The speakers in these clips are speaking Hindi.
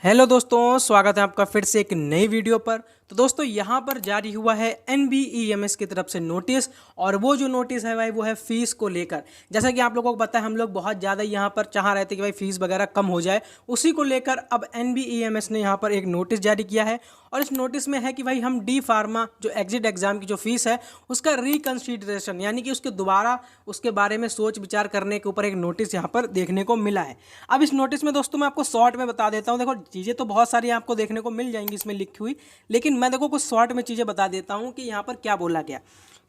हेलो दोस्तों, स्वागत है आपका फिर से एक नई वीडियो पर। तो दोस्तों यहाँ पर जारी हुआ है NBEMS की तरफ से नोटिस, और वो जो नोटिस है भाई वो है फीस को लेकर। जैसा कि आप लोगों को पता है, हम लोग बहुत ज़्यादा यहाँ पर चाह रहे थे कि भाई फीस वगैरह कम हो जाए। उसी को लेकर अब NBEMS ने यहाँ पर एक नोटिस जारी किया है, और इस नोटिस में है कि भाई हम डी फार्मा जो एग्जिट एग्जाम की जो फीस है उसका रिकंसिडरेशन, यानी कि उसके दोबारा उसके बारे में सोच विचार करने के ऊपर एक नोटिस यहाँ पर देखने को मिला है। अब इस नोटिस में दोस्तों मैं आपको शॉर्ट में बता देता हूँ। देखो, चीज़ें तो बहुत सारी आपको देखने को मिल जाएंगी इसमें लिखी हुई, लेकिन मैं देखो कुछ शॉर्ट में चीज़ें बता देता हूँ कि यहाँ पर क्या बोला गया।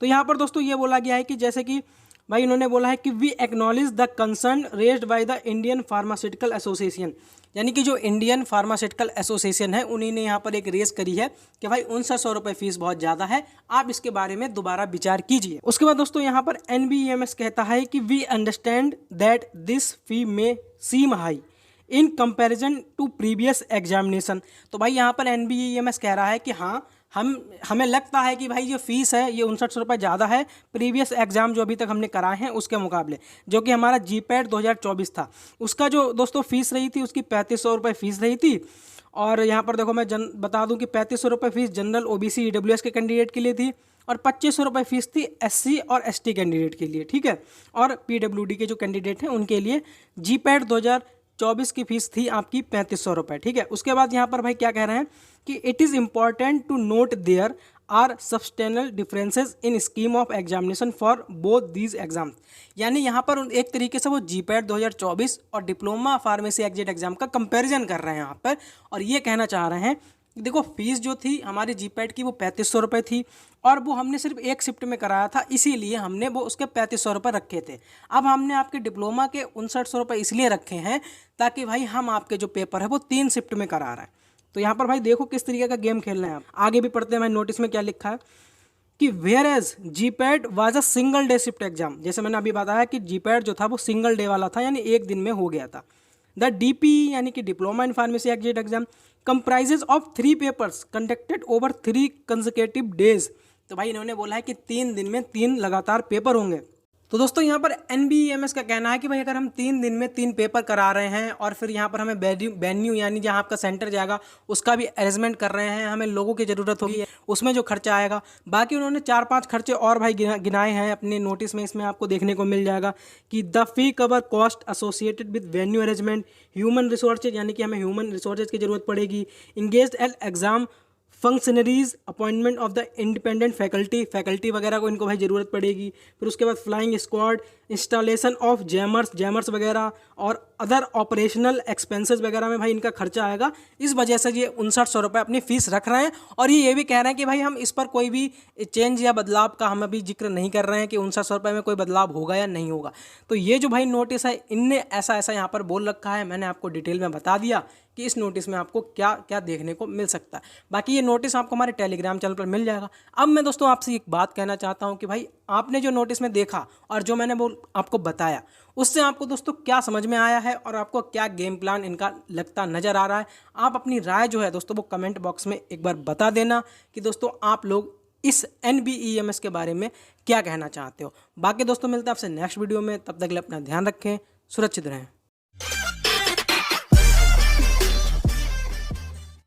तो यहाँ पर दोस्तों ये बोला गया है कि जैसे कि भाई इन्होंने बोला है कि we acknowledge the concern raised by the Indian pharmaceutical association, यानी कि जो इंडियन फार्मास्यूटिकल एसोसिएशन है उन्हीं ने यहाँ पर एक रेस करी है कि भाई 6900 रुपये फीस बहुत ज़्यादा है, आप इसके बारे में दोबारा विचार कीजिए। उसके बाद दोस्तों यहाँ पर NBEMS कहता है कि we understand that this fee may seem high in comparison to previous examination. तो भाई यहाँ पर NBEMS कह रहा है कि हाँ, हमें लगता है कि भाई जो फीस है ये 6900 रुपये ज़्यादा है प्रीवियस एग्ज़ाम जो अभी तक हमने कराए हैं उसके मुकाबले। जो कि हमारा GPAT 2024 था, उसका जो दोस्तों फीस रही थी उसकी 3500 रुपये फीस रही थी। और यहाँ पर देखो मैं बता दूं कि 3500 रुपये फीस जनरल OBC EWS के कैंडिडेट के लिए थी, और 2500 रुपये फीस थी SC और ST कैंडिडेट के लिए, ठीक है। और PWD के जो कैंडिडेट हैं उनके लिए GPAT 2024 की फीस थी आपकी 3500 रुपये, ठीक है। उसके बाद यहाँ पर भाई क्या कह रहे हैं कि it is important to note there are substantial differences in scheme of examination for both these exam. यानी यहाँ पर एक तरीके से वो GPAT 2024 और डिप्लोमा फार्मेसी एग्जिट एग्जाम का कंपैरिजन कर रहे हैं यहाँ पर, और ये कहना चाह रहे हैं कि देखो फीस जो थी हमारी GPAT की वो 3500 रुपये थी, और वो हमने सिर्फ एक शिफ्ट में कराया था, इसीलिए हमने वो उसके 3500 रुपये रखे थे। अब हमने आपके डिप्लोमा के 5900 रुपये इसलिए रखे हैं ताकि भाई हम आपके जो पेपर है वो 3 शिफ्ट में करा रहे हैं। तो यहाँ पर भाई देखो किस तरीके का गेम खेल रहे हैं आप। आगे भी पढ़ते हैं भाई, नोटिस में क्या लिखा है कि whereas GPAT was a single day shift exam. जैसे मैंने अभी बताया कि GPAT जो था वो सिंगल डे वाला था, यानी एक दिन में हो गया था। द DP यानी कि diploma in pharmacy exit exam comprises of 3 papers conducted over 3 consecutive days. तो भाई इन्होंने बोला है कि 3 दिन में 3 लगातार पेपर होंगे। तो दोस्तों यहाँ पर NBEMS का कहना है कि भाई अगर हम 3 दिन में 3 पेपर करा रहे हैं, और फिर यहाँ पर हमें वेन्यू यानी जहाँ आपका सेंटर जाएगा उसका भी अरेंजमेंट कर रहे हैं, हमें लोगों की ज़रूरत होगी, उसमें जो खर्चा आएगा। बाकी उन्होंने 4-5 खर्चे और भाई गिनाए हैं अपने नोटिस में, इसमें आपको देखने को मिल जाएगा कि the fee cover cost associated with venue arrangement, human resources यानी कि हमें ह्यूमन रिसोर्सेज की ज़रूरत पड़ेगी, engaged at exam functionaries, appointment of the independent faculty वगैरह को इनको भाई ज़रूरत पड़ेगी। फिर उसके बाद flying squad, installation of jammers वगैरह, और अदर ऑपरेशनल एक्सपेंसेस वगैरह में भाई इनका खर्चा आएगा। इस वजह से ये 6900 रुपये अपनी फ़ीस रख रहे हैं, और ये भी कह रहे हैं कि भाई हम इस पर कोई भी चेंज या बदलाव का हम अभी जिक्र नहीं कर रहे हैं कि 6900 रुपये में कोई बदलाव होगा या नहीं होगा। तो ये जो भाई नोटिस है इनने ऐसा यहाँ पर बोल रखा है, मैंने आपको डिटेल में बता दिया कि इस नोटिस में आपको क्या क्या देखने को मिल सकता है। बाकी ये नोटिस आपको हमारे टेलीग्राम चैनल पर मिल जाएगा। अब मैं दोस्तों आपसे एक बात कहना चाहता हूँ कि भाई आपने जो नोटिस में देखा और जो मैंने आपको बताया, उससे आपको दोस्तों क्या समझ में आया है, और आपको क्या गेम प्लान इनका लगता नज़र आ रहा है। आप अपनी राय जो है दोस्तों वो कमेंट बॉक्स में एक बार बता देना कि दोस्तों आप लोग इस NBEMS के बारे में क्या कहना चाहते हो। बाकी दोस्तों मिलते हैं आपसे नेक्स्ट वीडियो में, तब तक के लिए अपना ध्यान रखें, सुरक्षित रहें।